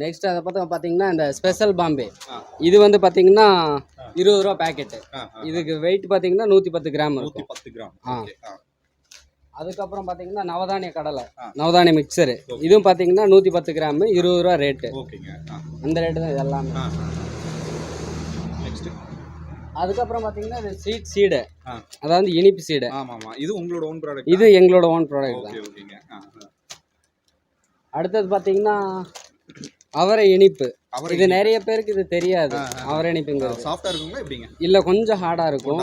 Next அதை பார்த்தீங்கன்னா இந்த ஸ்பெஷல் பாம்பே இது வந்து பார்த்தீங்கன்னா 20 ரூபா பேக்கெட்டு. இதுக்கு வெயிட் பார்த்தீங்கன்னா 110 கிராம் இருக்கும். 110 கிராம். அதுக்கப்புறம் பார்த்தீங்கன்னா நவதானிய கடலை, நவதானிய மிக்சரு, இதுவும் பார்த்தீங்கன்னா 110 கிராம் 20 ரூபா ரேட்டு. அந்த ரேட்டு தான் இது எல்லாமே. அதுக்கப்புறம் பார்த்தீங்கன்னா இது ஸ்வீட் சீடை, அதாவது இனிப்பு சீடை. இது உங்களோட ஓன் ப்ராடக்ட்? இது எங்களோட ஓன் ப்ராடக்ட் தான். அடுத்தது பார்த்தீங்கன்னா அவரை இனிப்பு. இது நிறைய பேருக்கு இது தெரியாது. அவரை இனிப்புங்கிறது சாஃப்ட்டா இருக்குங்களா எப்படிங்க? இல்ல கொஞ்சம் ஹார்டா இருக்கும்.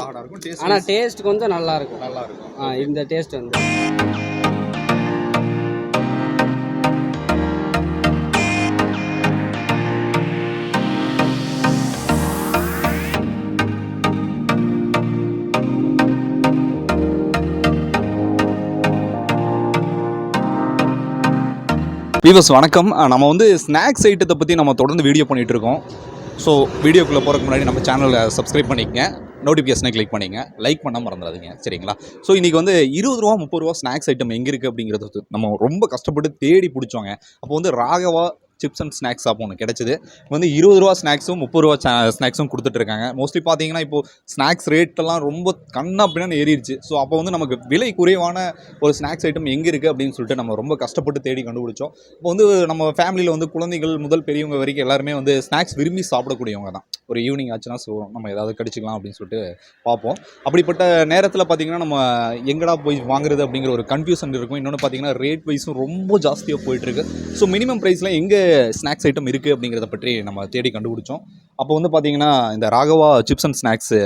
ஆனா டேஸ்ட் கொஞ்சம் நல்லா இருக்கும். இந்த டேஸ்ட் வந்து வீவர்ஸ் வணக்கம். நம்ம வந்து ஸ்நாக்ஸ் ஐட்டத்தை பற்றி நம்ம தொடர்ந்து வீடியோ பண்ணிகிட்டு இருக்கோம். ஸோ வீடியோக்குள்ளே போகிறதுக்கு முன்னாடி நம்ம சேனலை சப்ஸ்கிரைப் பண்ணிக்கங்க, நோட்டிஃபிகேஷனை கிளிக் பண்ணிங்க, லைக் பண்ண மறந்துடாதீங்க சரிங்களா. ஸோ இன்றைக்கி வந்து 20 ரூபா 30 ரூபா ஸ்நாக்ஸ் ஐட்டம் எங்கே இருக்குது அப்படிங்கிறது நம்ம ரொம்ப கஷ்டப்பட்டு தேடி பிடிச்சோங்க. அப்போ வந்து Raghava chips and snacks shop ஒன்று கிடச்சிது. வந்து 20 ரூபா ஸ்நாக்ஸும் 30 ரூபா ஸ்நாக்ஸும் கொடுத்துட்ருக்காங்க. மோஸ்ட்லி பார்த்தீங்கன்னா இப்போது ஸ்நாக்ஸ் ரேட்டெல்லாம் ரொம்ப கண்ணா அப்படின்னு ஏறிடுச்சு. ஸோ அப்போ வந்து நமக்கு விலை குறைவான ஒரு ஸ்நாக்ஸ் ஐட்டம் எங்கே இருக்குது அப்படின்னு சொல்லிட்டு நம்ம ரொம்ப கஷ்டப்பட்டு தேடி கண்டுபிடிச்சோம். இப்போ வந்து நம்ம ஃபேமிலியில் வந்து குழந்தைகள் முதல் பெரியவங்க வரைக்கும் எல்லாருமே வந்து ஸ்நாக்ஸ் விரும்பி சாப்பிடக்கூடியவங்க தான். ஒரு ஈவினிங் ஆச்சுன்னா ஸோ நம்ம ஏதாவது கடிச்சிக்கலாம் அப்படின்னு சொல்லிட்டு பார்ப்போம். அப்படிப்பட்ட நேரத்தில் பார்த்திங்கன்னா நம்ம எங்கடா போய் வாங்குறது அப்படிங்கிற ஒரு கன்ஃபியூஷன் இருக்கும். இன்னொன்று பார்த்திங்கன்னா ரேட் வைஸும் ரொம்ப ஜாஸ்தியாக போயிட்டுருக்கு. ஸோ மினிமம் ப்ரைஸில் எங்கே ஸ்நாக்ஸ் ஐட்டம் இருக்குது அப்படிங்கிறத பற்றி நம்ம தேடி கண்டுபிடிச்சோம். அப்போ வந்து பார்த்திங்கன்னா இந்த ராகவா சிப்ஸ் அண்ட் ஸ்நாக்ஸு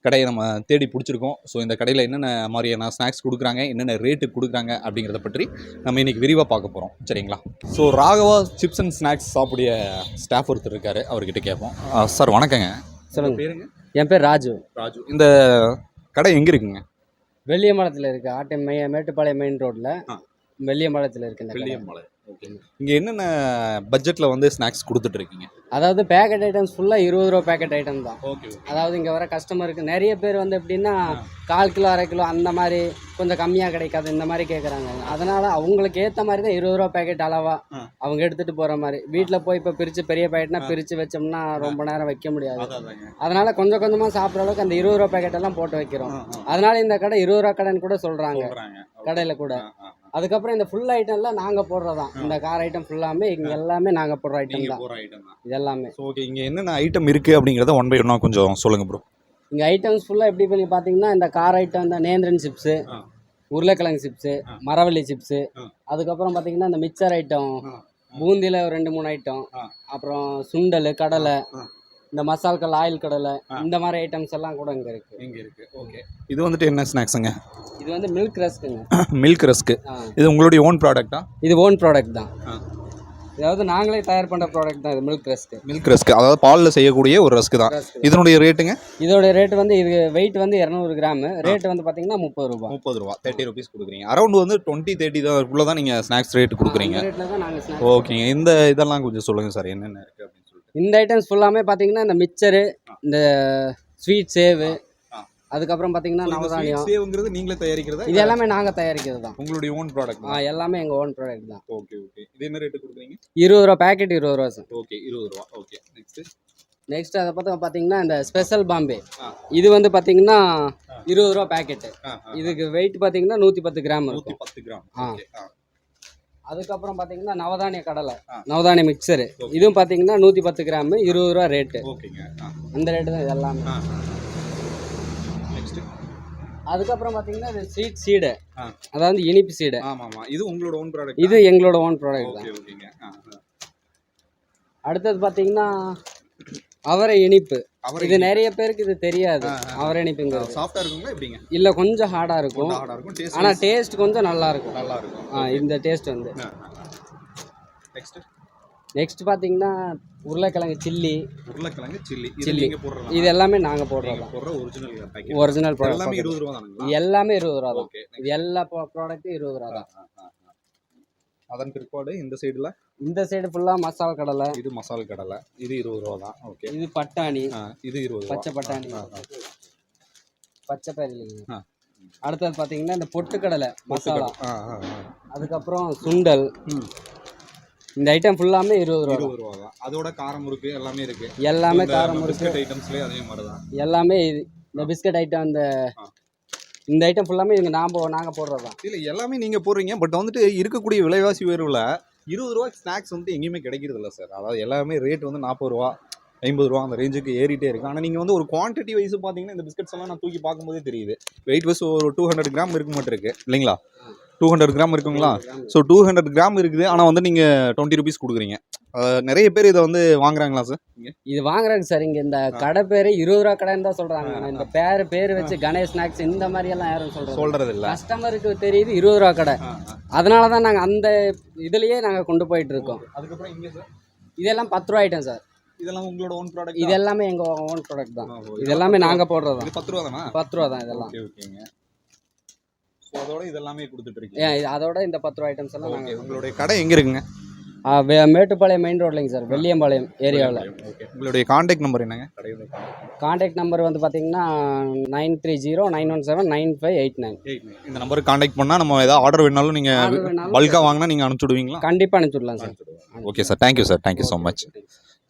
கடையை நம்ம தேடி பிடிச்சிருக்கோம். ஸோ இந்த கடையில் என்னென்ன மாதிரியான ஸ்நாக்ஸ் கொடுக்குறாங்க, என்னென்ன ரேட்டு கொடுக்குறாங்க அப்படிங்கிறத பற்றி நம்ம இன்றைக்கி விரிவாக பார்க்க போகிறோம் சரிங்களா. So Raghava chips and snacks சாப்பிடைய ஸ்டாஃப் ஒருத்தர் இருக்கார், அவர்கிட்ட கேட்போம். சார் வணக்கங்க. சொல்லுங்க. பேருங்க? என் பேர் ராஜு. இந்த கடை எங்கே இருக்குங்க? வெள்ளியம்பாளையத்தில் இருக்குது. மேட்டுப்பாளையம் மெயின் ரோட்டில் வெள்ளியம்பாளையத்தில் இருக்குது. வெள்ளியம்பாளையம். ஓகே. இங்கே என்னென்ன பட்ஜெட்டில் வந்து ஸ்நாக்ஸ் கொடுத்துட்ருக்கீங்க? அதாவது பேக்கெட் ஐட்டம்ஸ் ஃபுல்லாக 20 ரூபா பேக்கெட் ஐட்டம் தான். ஓகே. அதாவது இங்கே வர கஸ்டமருக்கு நிறைய பேர் வந்து எப்படின்னா 1/4 கிலோ 1/2 கிலோ அந்த மாதிரி கொஞ்சம் கம்மியாக கிடைக்காது இந்த மாதிரி கேட்குறாங்க. அதனால் அவங்களுக்கு ஏற்ற மாதிரி தான் 20 ரூபா பேக்கெட் அளவாக அவங்க எடுத்துகிட்டு போகிற மாதிரி. வீட்டில் போய் இப்போ பிரித்து பெரிய பேக்கெட்னா பிரித்து வச்சோம்னா ரொம்ப நேரம் வைக்க முடியாது. அதனால் கொஞ்சம் கொஞ்சமாக சாப்பிட்ற அளவுக்கு அந்த 20 ரூபா பேக்கெட் எல்லாம் போட்டு வைக்கிறோம். அதனால் இந்த கடை 20 ரூபா கடைன்னு கூட சொல்கிறாங்க கடையில் கூட. அதுக்கப்புறம் இந்த ஃபுல் ஐட்டம்லாம் நாங்கள் போடுறதான். இந்த கார் ஐட்டம் ஃபுல்லாமே இங்கே எல்லாமே நாங்கள் போடுற ஐட்டம் தான் இது எல்லாமே. ஓகே. இங்கே என்னென்ன ஐட்டம் இருக்குது அப்படிங்கிறத ஒன் பை ஒன்னாக கொஞ்சம் சொல்லுங்கள் ப்ரோ. இங்கே ஐட்டம்ஸ் ஃபுல்லாக எப்படி பண்ணி பார்த்தீங்கன்னா இந்த கார் ஐட்டம், இந்த நேந்திரன் சிப்ஸு, உருளைக்கிழங்கு சிப்ஸு, மரவள்ளி சிப்ஸு, அதுக்கப்புறம் பார்த்தீங்கன்னா இந்த மிக்சர் ஐட்டம், பூந்தியில் ஒரு 2-3 ஐட்டம், அப்புறம் சுண்டல், கடலை, இந்த மசால்கள், ஆயில் கடலை, இந்த மாதிரி ஐட்டம்ஸ் எல்லாம் கூட இங்கே இருக்குது. ஓகே. இது வந்துட்டு என்ன ஸ்நாக்ஸுங்க? இது வந்து மில்க் ரஸ்க்குங்க. Milk rusk. இது உங்களுடைய ஓன் ப்ராடக்ட்டா? இது ஓன் ப்ராடக்ட் தான். அதாவது நாங்களே தயார் பண்ணுற ப்ராடக்ட் தான் இது மில்க் ரஸ்க்கு. மில்க் ரஸ்க்கு அதாவது பாலில் செய்யக்கூடிய ஒரு ரஸ்க்கு தான். இதனுடைய ரேட்டுங்க? இதோடைய ரேட் வந்து இது வெயிட் வந்து 200 கிராம். ரேட் வந்து பார்த்தீங்கன்னா 30 ரூபா. 30 ரூபா, 30 ருபீஸ் கொடுக்குறீங்க. அரௌண்ட் வந்து 20-30 தான் தான் நீங்கள் ஸ்நாக்ஸ் ரேட் கொடுக்குறீங்க. ஓகேங்க. இந்த இதெல்லாம் கொஞ்சம் சொல்லுங்கள் சார், என்னென்ன இருக்குது அப்படின்னு சொல்லிட்டு. இந்த ஐட்டம்ஸ் ஃபுல்லாமே பார்த்தீங்கன்னா இந்த மிக்சரு, இந்த ஸ்வீட் சேவு, அதுக்கப்புறம் பார்த்தீங்கன்னா நவதானியம் சேவுங்கிறது நீங்களே தயாரிக்கிறதா? இது எல்லாமே நாங்கள் தயாரிக்கிறது தான். உங்களுடைய ஓன் ப்ராடக்ட்? எல்லாமே எங்கள் ஓன் ப்ராடக்ட் தான். ஓகே. இது என்ன ரேட்டு கொடுக்குறீங்க? 20 ரூபா பேக்கெட், 20 ரூபா சார். ஓகே, 20 ரூபா. ஓகே. நெக்ஸ்ட் அதை பார்த்தீங்கன்னா இந்த ஸ்பெஷல் பாம்பே. இது வந்து பார்த்தீங்கன்னா 20 ரூபா பேக்கெட்டு. இதுக்கு வெயிட் பார்த்தீங்கன்னா 110 கிராம் இருக்கும். 110 கிராம். அதுக்கப்புறம் பார்த்தீங்கன்னா நவதானிய கடலை, நவதானிய மிக்சரு, இதுவும் பார்த்தீங்கன்னா 110 கிராம் 20 ரூபா ரேட்டு. அந்த ரேட்டு தான் இது எல்லாமே. அதுக்கப்புறம் பார்த்தீங்கன்னா இது ஸ்வீட் சீடை, அதாவது இனிப்பு சீடை. இது உங்களோட ஓன் ப்ராடக்ட்? இது எங்களோட ஓன் ப்ராடக்ட் தான். அடுத்தது பார்த்தீங்கன்னா அவரை இனிப்பு. இது நிறைய பேருக்கு இது தெரியாது. அவரை இனிப்புங்கிறது சாஃப்ட்டா இருக்குங்களா எப்படிங்க? இல்ல கொஞ்சம் ஹார்டா இருக்கும். ஆனா டேஸ்ட் கொஞ்சம் நல்லா இருக்கும். இந்த டேஸ்ட் வந்து. நெக்ஸ்ட் பார்த்தீங்கன்னா உருளைக்கிழங்கு சில்லி. இது எல்லாமே நாங்கள் போடுறோம். ஒரிஜினல் ப்ராடக்ட் எல்லாமே 20 ரூபா தான். இது எல்லா ப்ராடக்ட்டும் 20 ரூபா தான். அதன் பிற்பாடு இந்த சைடு ஃபுல்லா மசால் கடலை. இது மசால் கடலை. இது 20 ரூபா தான். ஓகே. இது பட்டாணி. இது 20 ரூபா. பச்சை பட்டாணி, பச்சை பயிறு. அடுத்தது பார்த்தீங்கன்னா இந்த பொட்டுக்கடலை மசாலா. அதுக்கப்புறம் சுண்டல், இந்த ஐட்டம் ஃபுல்லாமே 20 ரூபா 20 ரூபா தான். அதோட காரம் முறுக்கு எல்லாமே இருக்கு. எல்லாமே காரம் முறுக்கு பிஸ்கட் ஐட்டம்ஸ்லேயே அதே மாதிரி தான் எல்லாமே இந்த பிஸ்கட் ஐட்டம் இந்த ஐட்டம் ஃபுல்லாமே இவங்க நாங்கள் போடுறது தான். இல்லை எல்லாமே நீங்கள் போடுறீங்க. பட் வந்துட்டு இருக்கக்கூடிய விலைவாசி உயர்வில் 20 ரூபா ஸ்நாக்ஸ் வந்துட்டு எங்கேயுமே கிடைக்கிறது இல்லை சார். அதாவது எல்லாமே ரேட் வந்து 40 ரூபா 50 ரூபா அந்த ரேஞ்சுக்கு ஏறிட்டே இருக்குது. ஆனால் நீங்கள் வந்து ஒரு குவான்டிட்டி வைஸ் பார்த்தீங்கன்னா இந்த பிஸ்கட்ஸ் எல்லாம் நான் தூக்கி பார்க்கும்போதே தெரியுது. வெயிட் வைஸ் ஒரு 200 கிராம் இருக்க மாட்டேன் இருக்குது இல்லைங்களா? 200 கிராம் இருக்குங்களா? ஸோ 200 கிராம் இருக்குது. ஆனால் வந்து நீங்கள் 20 ருபீஸ் கொடுக்குறீங்க. நிறைய பேர் இதை வந்து வாங்குறாங்களா சார்? இது வாங்குறாங்க சார். இங்கே இந்த கடை பேர் 20 ரூபா கடைன்னு தான் சொல்கிறாங்க. ஆனால் இந்த பேர் வச்சு கணேஷ் ஸ்நாக்ஸ் இந்த மாதிரியெல்லாம் யாரும் சொல்கிறது இல்லை. கஸ்டமருக்கு தெரியுது 20 ரூபா கடை. அதனால தான் நாங்கள் அந்த இதுலேயே நாங்கள் கொண்டு போயிட்டு இருக்கோம். அதுக்கப்புறம் இங்கே சார் இதெல்லாம் 10 ரூபா ஐட்டம் சார். இதெல்லாம் உங்களோட ஓன் ப்ராடக்ட்? இது எல்லாமே எங்கள் ஓன் ப்ராடக்ட் தான். இது எல்லாமே நாங்கள் போடுறது தான். 10 ரூபா தானா? 10 ரூபா தான் இதெல்லாம். ஓகேங்க. ஸோ அதோட இதெல்லாமே கொடுத்துட்டு இருக்கீங்க. அதோட இந்த 10 ரூபா ஐட்டம்ஸ் எல்லாம் நாங்கள். உங்களுடைய கடை எங்கே இருக்குங்க? மேட்டுப்பாளையம் மெயின் ரோட்லைங்க சார், வெள்ளியம்பாளையம் ஏரியாவில். உங்களுடைய கான்டாக்ட் நம்பர் என்னங்க? கான்டாக்ட் நம்பர் வந்து பார்த்தீங்கன்னா 9309179589. இந்த நம்பருக்கு கான்டாக்ட் பண்ணால் நம்ம ஏதாவது ஆர்டர் வேணாலும் நீங்கள் பல்காக வாங்கினா நீங்கள் அனுப்பிச்சுடுவீங்களா? கண்டிப்பாக அனுப்பிச்சுடலாம் sir. Okay sir, thank you sir, thank you so much.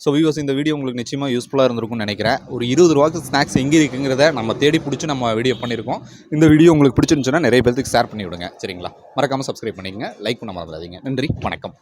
So viewers, இந்த வீடியோ உங்களுக்கு நிச்சயமாக யூஸ்ஃபுல்லாக இருந்திருக்கும்னு நினைக்கிறேன். ஒரு 20 ரூபாய்க்கு ஸ்நாக்ஸ் எங்கே இருக்குங்கிறத நம்ம தேடி பிடிச்சி நம்ம வீடியோ பண்ணியிருக்கோம். இந்த வீடியோ உங்களுக்கு பிடிச்சிருந்துச்சுன்னா நிறைய பேருக்கு ஷேர் பண்ணி விடுங்க சரிங்களா? மறக்காமல் சப்ஸ்கிரைப் பண்ணிக்கங்க, லைக் பண்ண மறந்துடாதீங்க. நன்றி, வணக்கம்.